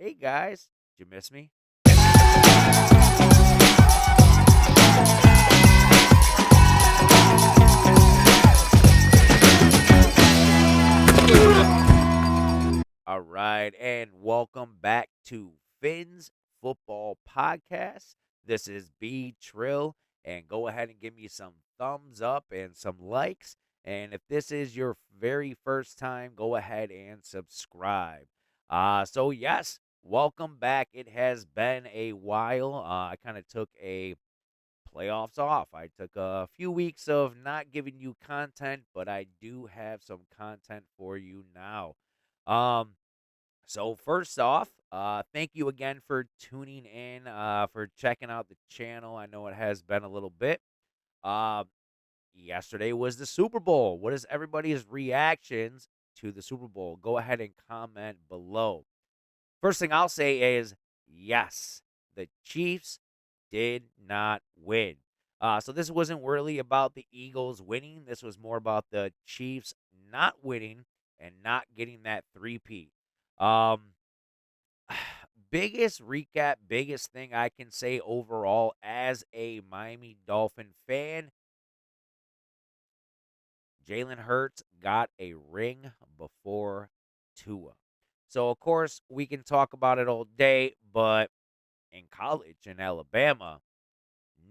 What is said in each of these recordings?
Hey guys, did you miss me? All right, and welcome back to Phins Football Podcast. This is B Trill, and go ahead and give me some thumbs up and some likes. And if this is your very first time, go ahead and subscribe. So yes, welcome back. It has been a while. I kind of took a playoffs off. I took a few weeks of not giving you content, but I do have some content for you now. Um, so first off, thank you again for tuning in, for checking out the channel. I know it has been a little bit. Uh, Yesterday was the Super Bowl. What is everybody's reactions to the Super Bowl? Go ahead and comment below. First thing I'll say is yes, the Chiefs did not win. So this wasn't really about the Eagles winning. This was more about the Chiefs not winning and not getting that three-peat. Um, biggest recap, biggest thing I can say overall as a Miami Dolphin fan, Jalen Hurts got a ring before Tua. So, of course, we can talk about it all day, but in college in Alabama,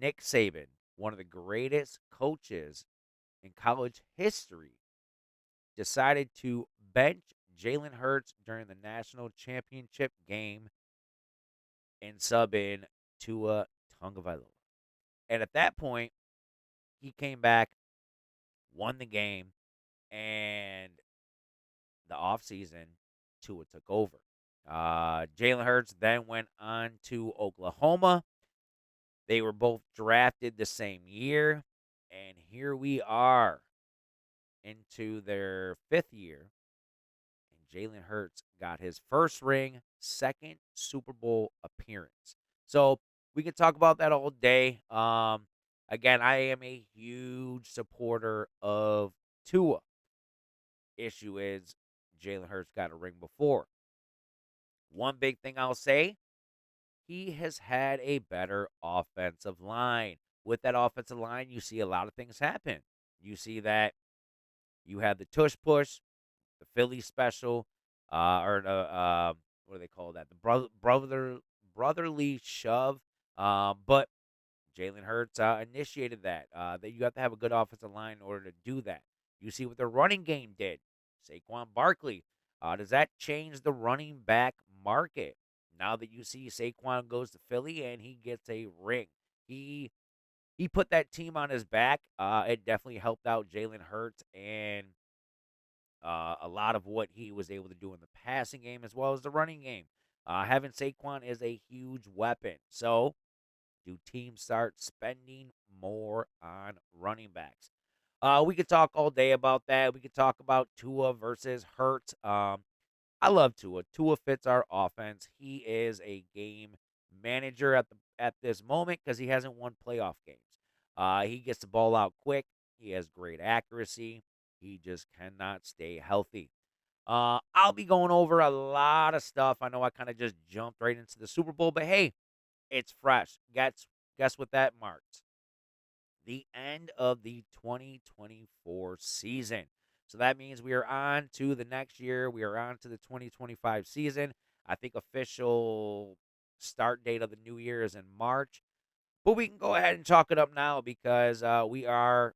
Nick Saban, one of the greatest coaches in college history, decided to bench Jalen Hurts during the national championship game and sub in Tua Tagovailoa. And at that point, he came back, won the game, and the offseason, Tua took over. Jalen Hurts then went on to Oklahoma. They were both drafted the same year, and here we are into their fifth year, and Jalen Hurts got his first ring, second Super Bowl appearance. So we can talk about that all day. Again, I am a huge supporter of Tua. Issue is Jalen Hurts got a ring before. One big thing I'll say, he has had a better offensive line. With that offensive line, you see a lot of things happen. You see that you have the tush push, the Philly special, or the what do they call that? The brotherly shove. But Jalen Hurts initiated that. That you have to have a good offensive line in order to do that. You see what the running game did. Saquon Barkley. Does that change the running back market? Now that you see Saquon goes to Philly and he gets a ring, he he put that team on his back. It definitely helped out Jalen Hurts and a lot of what he was able to do in the passing game as well as the running game. Having Saquon is a huge weapon. So, do teams start spending more on running backs? We could talk all day about that. We could talk about Tua versus Hurts. I love Tua. Tua fits our offense. He is a game manager at this moment because he hasn't won playoff games. He gets the ball out quick. He has great accuracy. He just cannot stay healthy. I'll be going over a lot of stuff. I know I kind of just jumped right into the Super Bowl, but hey, it's fresh. Guess what that marks? The end of the 2024 season. So that means we are on to the next year. We are on to the 2025 season. I think official start date of the new year is in March. But we can go ahead and chalk it up now because we are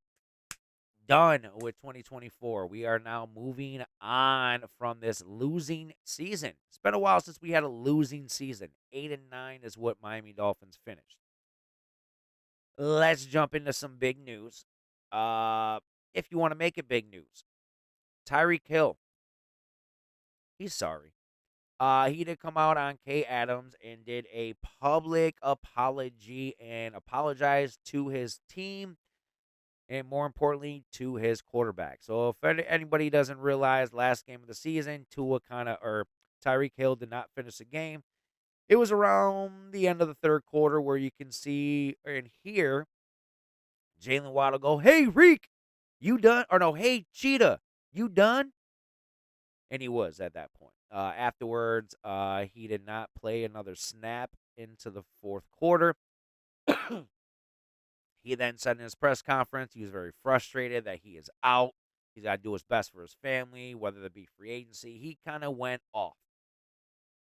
done with 2024. We are now moving on from this losing season. It's been a while since we had a losing season. 8-9 is what Miami Dolphins finished. Let's jump into some big news. If you want to make it big news, Tyreek Hill, he's sorry. He did come out on Kay Adams and did a public apology and apologized to his team and more importantly to his quarterback. So if anybody doesn't realize, last game of the season, Tyreek Hill did not finish the game. It was around the end of the third quarter where you can see and hear Jalen Waddle go, "Hey, Reek, you done?" Or no, "Hey, Cheetah, you done?" And he was at that point. Afterwards, he did not play another snap into the fourth quarter. He then said in his press conference he was very frustrated that he is out. He's got to do his best for his family, whether it be free agency. He kind of went off.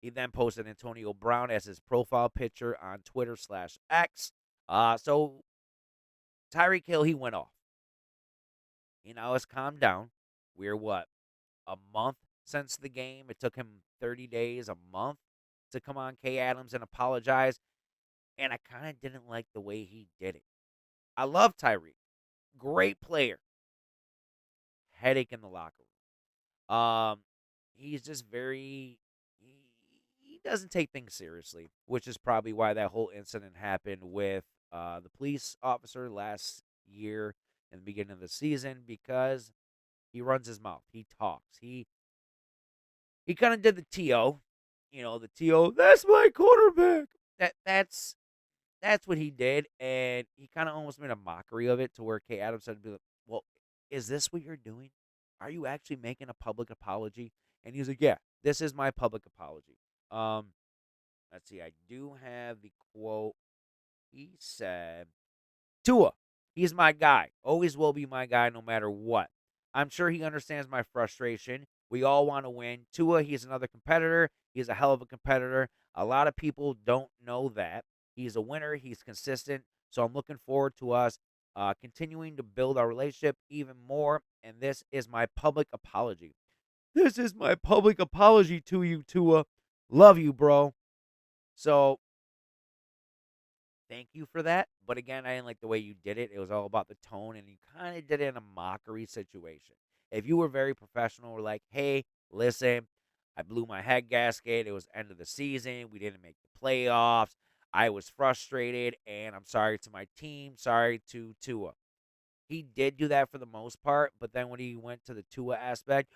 He then posted Antonio Brown as his profile picture on Twitter/X. So Tyreek Hill, he went off. He now has calmed down. We're what, a month since the game? It took him 30 days, a month to come on K Adams and apologize. And I kind of didn't like the way he did it. I love Tyreek. Great player. Headache in the locker room. He's just very he doesn't take things seriously, which is probably why that whole incident happened with the police officer last year in the beginning of the season because he runs his mouth. He talks. He kind of did the TO, the TO. That's my quarterback. That's what he did, and he kind of almost made a mockery of it to where Kay Adams said, "Well, is this what you're doing? Are you actually making a public apology?" And he's like, "Yeah, this is my public apology." Um, let's see, I do have the quote. He said, Tua, he's my guy. Always will be my guy no matter what. I'm sure he understands my frustration. We all want to win. Tua, he's another competitor. He's a hell of a competitor. A lot of people don't know that. He's a winner. He's consistent. So I'm looking forward to us continuing to build our relationship even more. And this is my public apology. This is my public apology to you, Tua. Love you, bro. So thank you for that. But again, I didn't like the way you did it. It was all about the tone, and you kind of did it in a mockery situation. If you were very professional, were like, hey, listen, I blew my head gasket. It was end of the season. We didn't make the playoffs. I was frustrated, and I'm sorry to my team. Sorry to Tua. He did do that for the most part, but then when he went to the Tua aspect,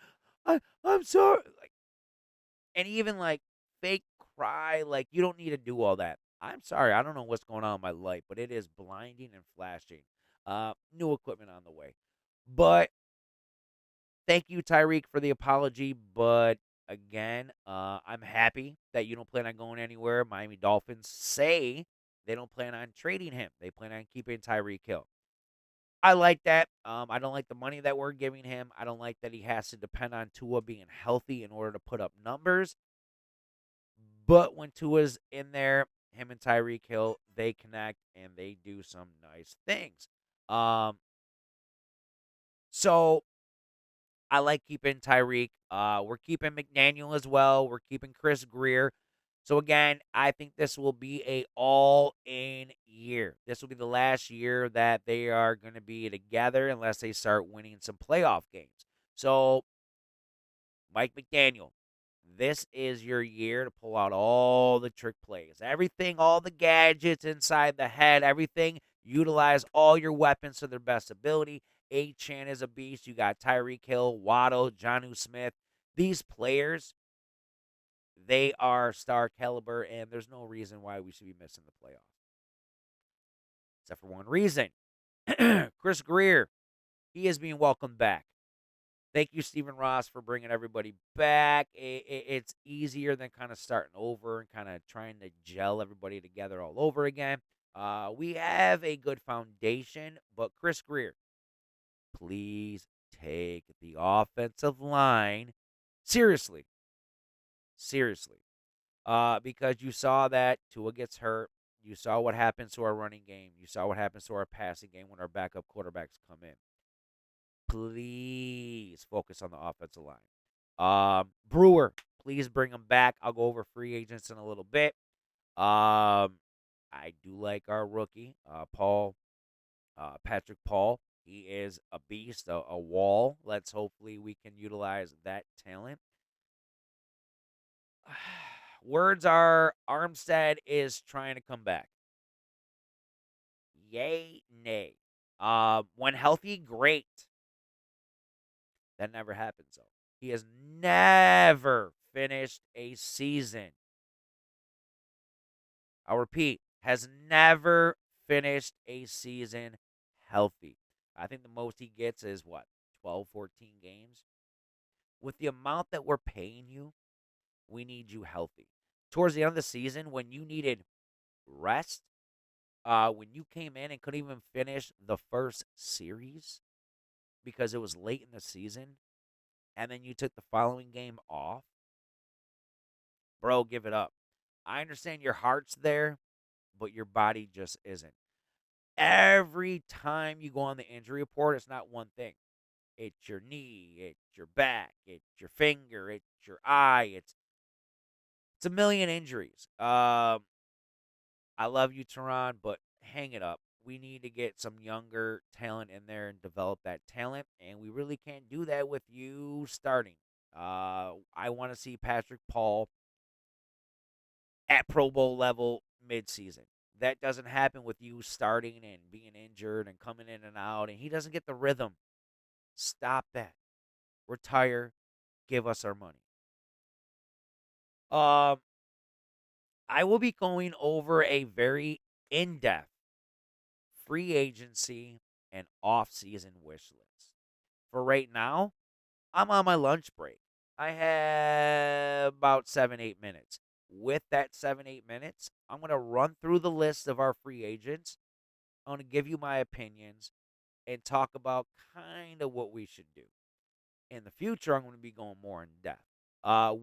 I'm sorry. And even like fake cry, like you don't need to do all that. I'm sorry, I don't know what's going on in my life, but it is blinding and flashing. New equipment on the way. But thank you, Tyreek, for the apology. But again, I'm happy that you don't plan on going anywhere. Miami Dolphins say they don't plan on trading him. They plan on keeping Tyreek Hill. I like that. I don't like the money that we're giving him. I don't like that he has to depend on Tua being healthy in order to put up numbers. But when Tua's in there, him and Tyreek Hill, they connect and they do some nice things. Um, so I like keeping Tyreek. We're keeping McDaniel as well. We're keeping Chris Greer. So again, I think this will be a all-in year. This will be the last year that they are going to be together unless they start winning some playoff games. So Mike McDaniel, this is your year to pull out all the trick plays. Everything, all the gadgets inside the head, everything. Utilize all your weapons to their best ability. A-Chan is a beast. You got Tyreek Hill, Waddle, Jonnu Smith. These players, they are star caliber, and there's no reason why we should be missing the playoffs. Except for one reason. Chris Greer, he is being welcomed back. Thank you, Stephen Ross, for bringing everybody back. It's easier than kind of starting over and kind of trying to gel everybody together all over again. We have a good foundation, but Chris Greer, please take the offensive line seriously. Seriously. Because you saw that Tua gets hurt. You saw what happens to our running game. You saw what happens to our passing game when our backup quarterbacks come in. Please focus on the offensive line. Brewer, please bring him back. I'll go over free agents in a little bit. I do like our rookie, Patrick Paul. He is a beast, a wall. Let's hopefully we can utilize that talent. Words are Armstead is trying to come back. Yay, nay. When healthy, great. That never happens, though. He has never finished a season. I'll repeat, has never finished a season healthy. I think the most he gets is what, 12, 14 games? With the amount that we're paying you, We need you healthy. Towards the end of the season, when you needed rest, when you came in and couldn't even finish the first series because it was late in the season, and then you took the following game off, bro, give it up. I understand your heart's there, but your body just isn't. Every time you go on the injury report, it's not one thing. It's your knee, it's your back, it's your finger, it's your eye. It's a million injuries. I love you, Tehran, but hang it up. We need to get some younger talent in there and develop that talent, and we really can't do that with you starting. I want to see Patrick Paul at Pro Bowl level midseason. That doesn't happen with you starting and being injured and coming in and out, and he doesn't get the rhythm. Stop that. Retire. Give us our money. Um, I will be going over a very in depth free agency and off-season wish list. For right now, I'm on my lunch break. I have about 7, 8 minutes. With that 7, 8 minutes, I'm going to run through the list of our free agents. I'm going to give you my opinions and talk about kind of what we should do. In the future, I'm going to be going more in depth.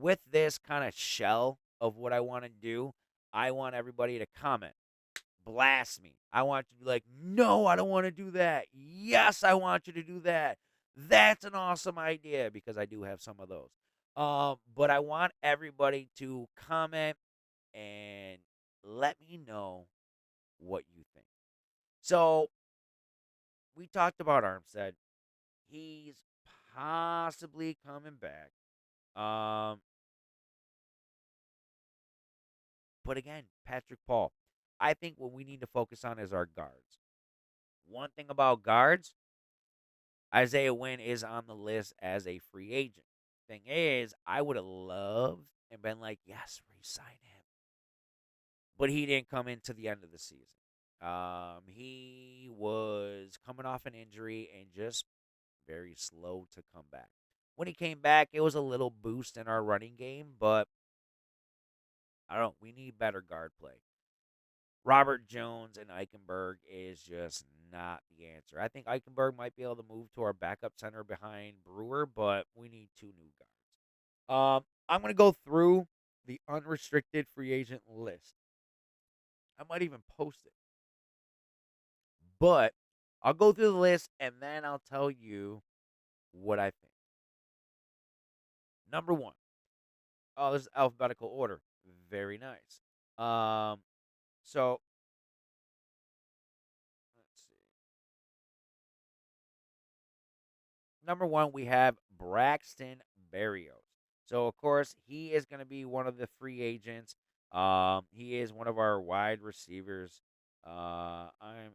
With this kind of shell of what I want to do, I want everybody to comment, blast me. I want you to be like, no, I don't want to do that. Yes, I want you to do that. That's an awesome idea because I do have some of those. But I want everybody to comment and let me know what you think. So we talked about Armstead. He's possibly coming back. Um, but again, Patrick Paul. I think what we need to focus on is our guards. One thing about guards, Isaiah Wynn is on the list as a free agent. Thing is, I would have loved and been like, yes, re-sign him. But he didn't come into the end of the season. He was coming off an injury and just very slow to come back. When he came back, it was a little boost in our running game, but I don't know. We need better guard play. Robert Jones and Eichenberg is just not the answer. I think Eichenberg might be able to move to our backup center behind Brewer, but we need two new guards. I'm going to go through the unrestricted free agent list. I might even post it, but I'll go through the list and then I'll tell you what I think. Number one. Oh, this is alphabetical order. Very nice. Um, so let's see. Number one, we have Braxton Berrios. So of course he is going to be one of the free agents. He is one of our wide receivers. I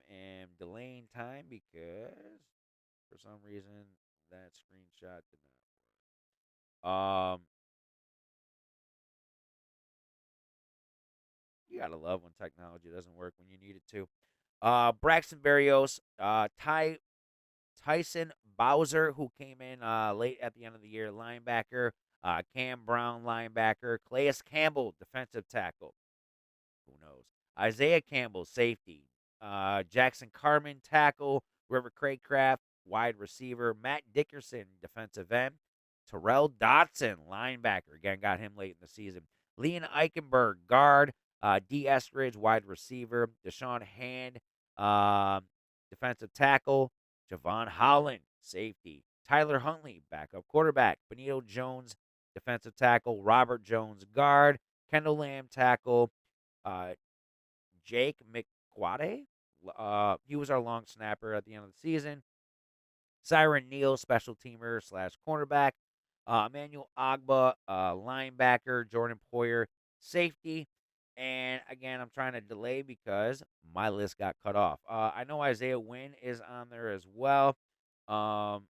am delaying time because for some reason that screenshot did not. You gotta love when technology doesn't work when you need it to. Braxton Berrios, Tyson Bowser, who came in late at the end of the year, linebacker. Cam Brown, linebacker. Calais Campbell, defensive tackle. Who knows? Isaiah Campbell, safety. Jackson Carmen, tackle. River Craycraft, wide receiver. Matt Dickerson, defensive end. Terrell Dotson, linebacker. Again, got him late in the season. Leon Eichenberg, guard. D. Eskridge, wide receiver. Deshaun Hand, defensive tackle. Javon Holland, safety. Tyler Huntley, backup quarterback. Benito Jones, defensive tackle. Robert Jones, guard. Kendall Lamb, tackle. Uh, Jake McQuade, he was our long snapper at the end of the season. Siren Neal, special teamer slash cornerback. Emmanuel Agba, linebacker. Jordan Poyer, safety. And again, I'm trying to delay because my list got cut off. I know Isaiah Wynn is on there as well. Um,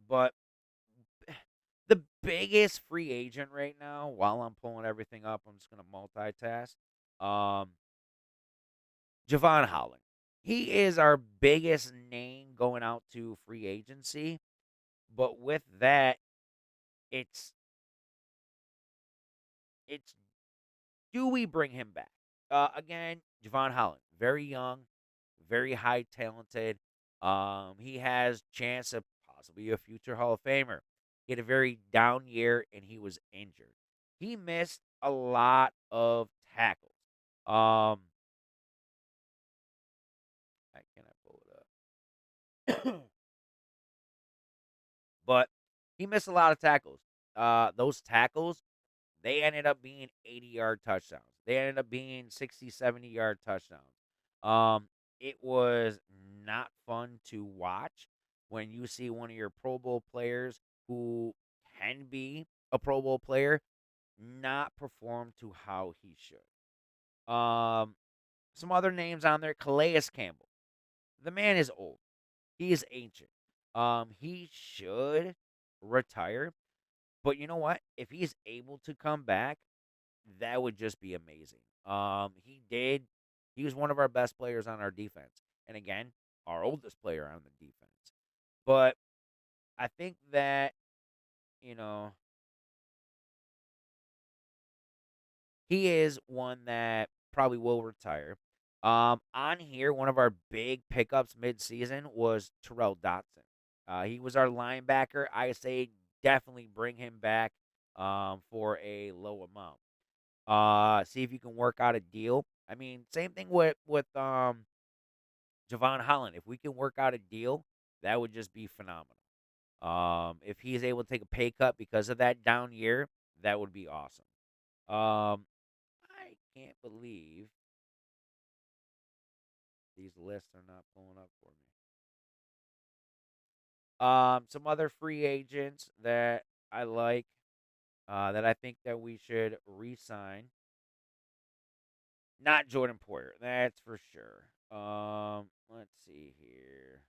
but the biggest free agent right now, while I'm pulling everything up, I'm just going to multitask. Um, Javon Holland. He is our biggest name going out to free agency. But with that, It's it's do we bring him back? Again, Javon Holland, very young, very high talented. He has chance of possibly a future Hall of Famer. He had a very down year and he was injured. He missed a lot of tackles. Um, I cannot pull it up, but he missed a lot of tackles. Those tackles they ended up being 80-yard touchdowns. They ended up being 60, 70-yard touchdowns. Um, it was not fun to watch when you see one of your Pro Bowl players who can be a Pro Bowl player not perform to how he should. Some other names on there: Calais Campbell. The man is old. He is ancient. He should retire. But you know what? If he's able to come back, that would just be amazing. He did. He was one of our best players on our defense, and again, our oldest player on the defense. But I think that you know he is one that probably will retire. On here, one of our big pickups mid-season was Terrell Dotson. He was our linebacker. I say definitely bring him back for a low amount. See if you can work out a deal. I mean, same thing with Javon Holland. If we can work out a deal, that would just be phenomenal. If he's able to take a pay cut because of that down year, that would be awesome. I can't believe these lists are not pulling up for me. Some other free agents that I like, that I think that we should re-sign. Not Jordan Poyer, that's for sure. Let's see here.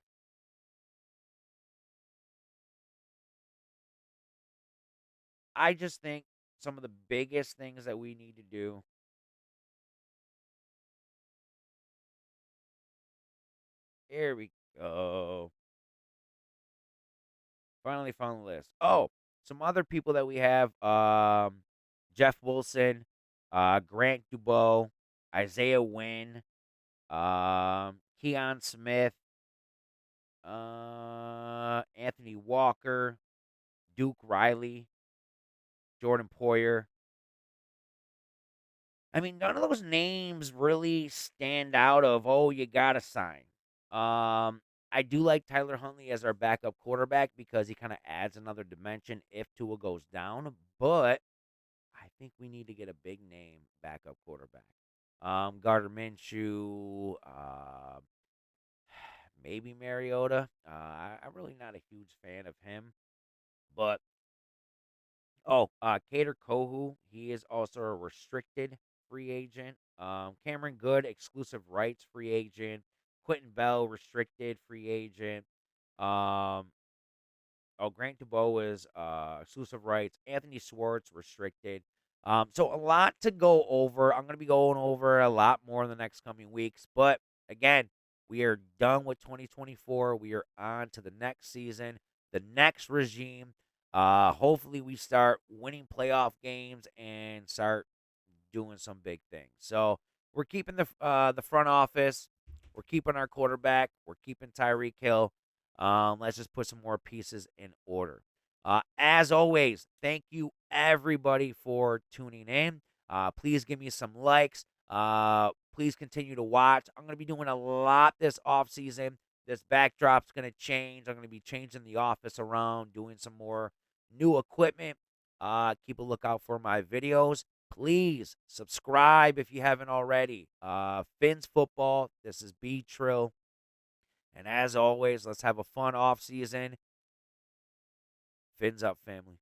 I just think some of the biggest things that we need to do. Here we go. Finally found the list. Oh, some other people that we have: Jeff Wilson, Grant Dubois, Isaiah Wynn, Keon Smith, Anthony Walker, Duke Riley, Jordan Poyer. I mean, none of those names really stand out of, oh, you gotta sign. I do like Tyler Huntley as our backup quarterback because he kind of adds another dimension if Tua goes down. But I think we need to get a big name backup quarterback. Gardner Minshew, maybe Mariota. I'm really not a huge fan of him, but Cater Kohu, he is also a restricted free agent. Cameron Good, exclusive rights free agent. Quentin Bell, restricted free agent. Um, Grant Dubois is exclusive rights. Anthony Swartz, restricted. So a lot to go over. I'm going to be going over a lot more in the next coming weeks. But again, we are done with 2024. We are on to the next season, the next regime. Hopefully, we start winning playoff games and start doing some big things. So we're keeping the front office. We're keeping our quarterback. We're keeping Tyreek Hill. Let's just put some more pieces in order. As always, thank you everybody for tuning in. Please give me some likes. Please continue to watch. I'm going to be doing a lot this off season. This backdrop's going to change. I'm going to be changing the office around, doing some more new equipment. Keep a lookout for my videos. Please subscribe if you haven't already. Phins football. This is B Trill. And as always, let's have a fun off season. Fins up, family.